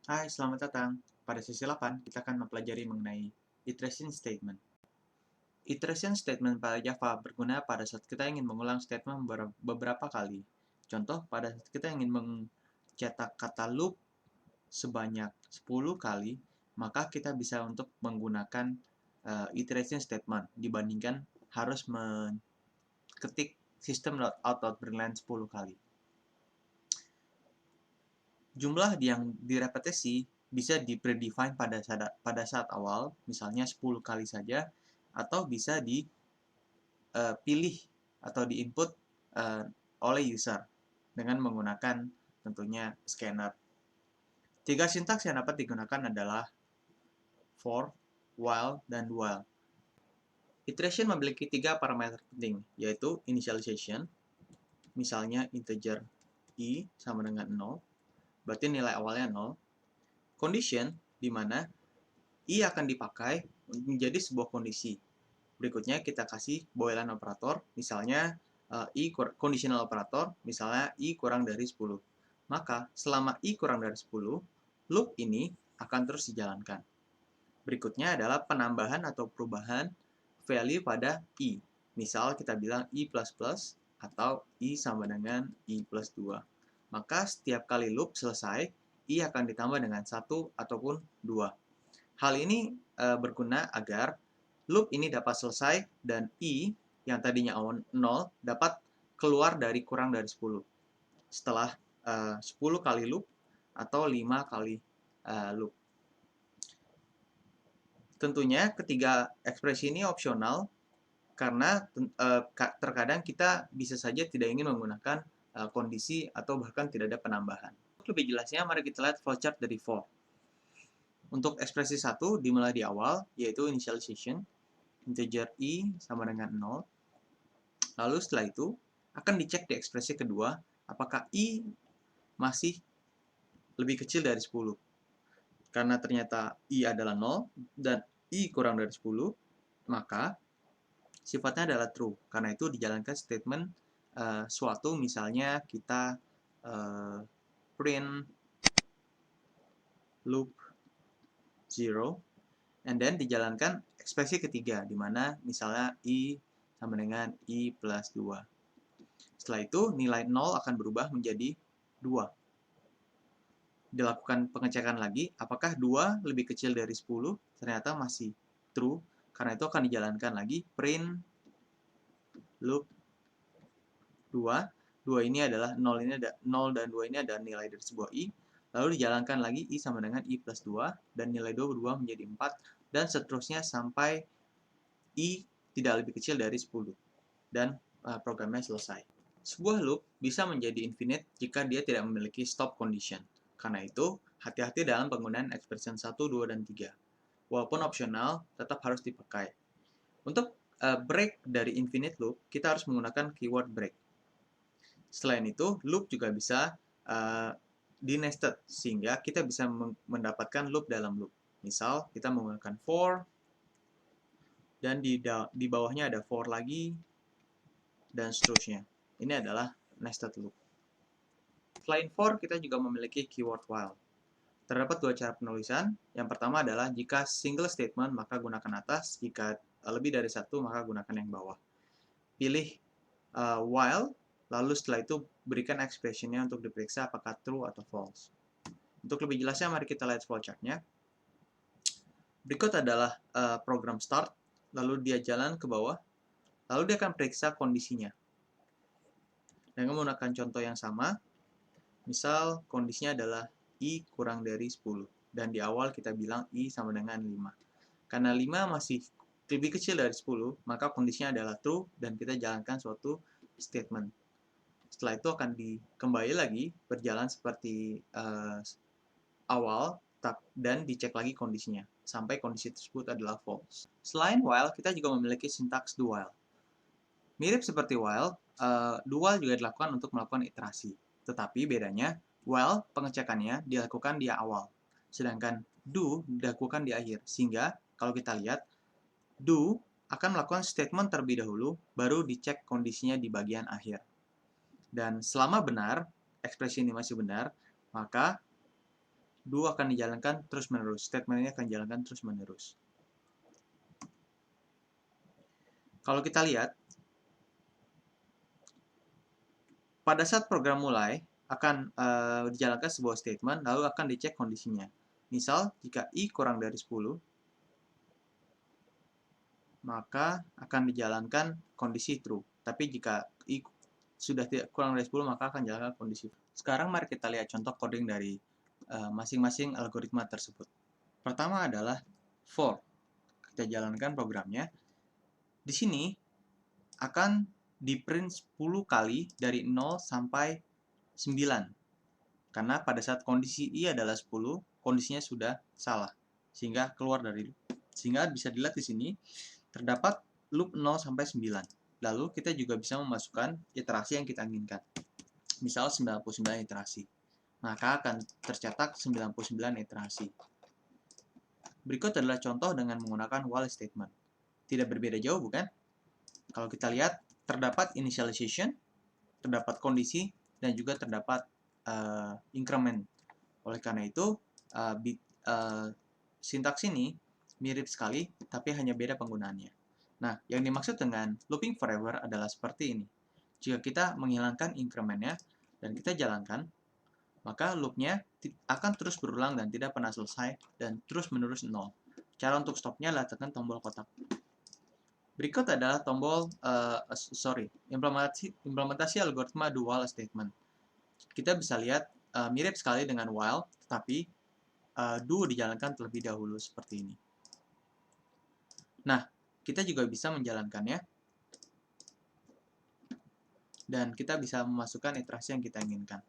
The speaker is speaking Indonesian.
Hai, selamat datang. Pada sesi 8, kita akan mempelajari mengenai iteration statement. Iteration statement pada Java berguna pada saat kita ingin mengulang statement beberapa kali. Contoh, pada saat kita ingin mencetak kata loop sebanyak 10 kali, maka kita bisa untuk menggunakan iteration statement dibandingkan harus mengetik system.out.println 10 kali. Jumlah yang direpetisi bisa di-predefine pada saat awal, misalnya 10 kali saja, atau bisa dipilih atau di-input oleh user dengan menggunakan tentunya scanner. 3 sintaks yang dapat digunakan adalah for, while, dan do while. Iteration memiliki 3 parameter penting, yaitu initialization, misalnya integer i sama dengan 0, berarti nilai awalnya 0. Condition, di mana i akan dipakai menjadi sebuah kondisi. Berikutnya kita kasih boolean operator, misalnya conditional operator, misalnya i kurang dari 10. Maka selama i kurang dari 10, loop ini akan terus dijalankan. Berikutnya adalah penambahan atau perubahan value pada i. Misal kita bilang i++ atau i sama dengan i plus 2. Maka setiap kali loop selesai, i akan ditambah dengan 1 ataupun 2. Hal ini berguna agar loop ini dapat selesai dan i yang tadinya 0 dapat keluar dari kurang dari 10 setelah 10 kali loop atau 5 kali loop. Tentunya ketiga ekspresi ini opsional karena terkadang kita bisa saja tidak ingin menggunakan kondisi atau bahkan tidak ada penambahan. Untuk lebih jelasnya, mari kita lihat flowchart dari for. Untuk ekspresi 1 dimulai di awal, yaitu initialization, integer i sama dengan 0. Lalu setelah itu, akan dicek di ekspresi kedua, apakah i masih lebih kecil dari 10. Karena ternyata i adalah 0 dan i kurang dari 10, maka sifatnya adalah true. Karena itu dijalankan statement suatu, misalnya kita print loop 0, and then dijalankan ekspresi ketiga, di mana misalnya i sama dengan i plus 2. Setelah itu, nilai 0 akan berubah menjadi 2. Dilakukan pengecekan lagi, apakah 2 lebih kecil dari 10? Ternyata masih true, karena itu akan dijalankan lagi print loop 2. 2 ini adalah 0 ini ada 0 dan 2 ini ada nilai dari sebuah i. Lalu dijalankan lagi i sama dengan i plus 2 dan nilai 2 berubah menjadi 4 dan seterusnya sampai i tidak lebih kecil dari 10 dan programnya selesai. Sebuah loop bisa menjadi infinite jika dia tidak memiliki stop condition. Karena itu, hati-hati dalam penggunaan expression 1, 2, dan 3. Walaupun opsional, tetap harus dipakai. Untuk break dari infinite loop, kita harus menggunakan keyword break. Selain itu, loop juga bisa di-nested, sehingga kita bisa mendapatkan loop dalam loop. Misal, kita menggunakan for, dan di bawahnya ada for lagi, dan seterusnya. Ini adalah nested loop. Selain for, kita juga memiliki keyword while. Terdapat 2 cara penulisan. Yang pertama adalah jika single statement, maka gunakan atas. Jika lebih dari 1, maka gunakan yang bawah. Pilih while, lalu setelah itu berikan expression-nya untuk diperiksa apakah true atau false. Untuk lebih jelasnya, mari kita lihat flowchart-nya. Berikut adalah program start, lalu dia jalan ke bawah, lalu dia akan periksa kondisinya. Dengan menggunakan contoh yang sama, misal kondisinya adalah i kurang dari 10, dan di awal kita bilang i sama dengan 5. Karena 5 masih lebih kecil dari 10, maka kondisinya adalah true, dan kita jalankan suatu statement. Setelah itu akan kembali lagi berjalan seperti awal, dan dicek lagi kondisinya, sampai kondisi tersebut adalah false. Selain while, kita juga memiliki sintaks do while. Mirip seperti while, do while juga dilakukan untuk melakukan iterasi. Tetapi bedanya, while pengecekannya dilakukan di awal, sedangkan do dilakukan di akhir. Sehingga kalau kita lihat, do akan melakukan statement terlebih dahulu, baru dicek kondisinya di bagian akhir. Dan selama benar, ekspresi ini masih benar, maka do akan dijalankan terus-menerus. Statement ini akan dijalankan terus-menerus. Kalau kita lihat, pada saat program mulai, akan dijalankan sebuah statement, lalu akan dicek kondisinya. Misal, jika I kurang dari 10, maka akan dijalankan kondisi true. Tapi jika I sudah tidak kurang dari 10, maka akan dijalankan kondisi true. Sekarang mari kita lihat contoh coding dari masing-masing algoritma tersebut. Pertama adalah for. Kita jalankan programnya. Di sini akan di print 10 kali dari 0 sampai 9. Karena pada saat kondisi I adalah 10, kondisinya sudah salah. Sehingga keluar dari loop. Sehingga bisa dilihat di sini, terdapat loop 0 sampai 9. Lalu kita juga bisa memasukkan iterasi yang kita inginkan. Misal 99 iterasi. Maka akan tercetak 99 iterasi. Berikut adalah contoh dengan menggunakan while statement. Tidak berbeda jauh, bukan? Kalau kita lihat, terdapat initialization, terdapat kondisi, dan juga terdapat increment. Oleh karena itu, sintaks ini mirip sekali, tapi hanya beda penggunaannya. Nah, yang dimaksud dengan looping forever adalah seperti ini. Jika kita menghilangkan incrementnya dan kita jalankan, maka loopnya akan terus berulang dan tidak pernah selesai dan terus-menerus 0. Cara untuk stopnya adalah tekan tombol kotak. Berikut adalah tombol implementasi algoritma do while statement. Kita bisa lihat mirip sekali dengan while, tetapi do dijalankan terlebih dahulu seperti ini. Nah, kita juga bisa menjalankannya dan kita bisa memasukkan iterasi yang kita inginkan.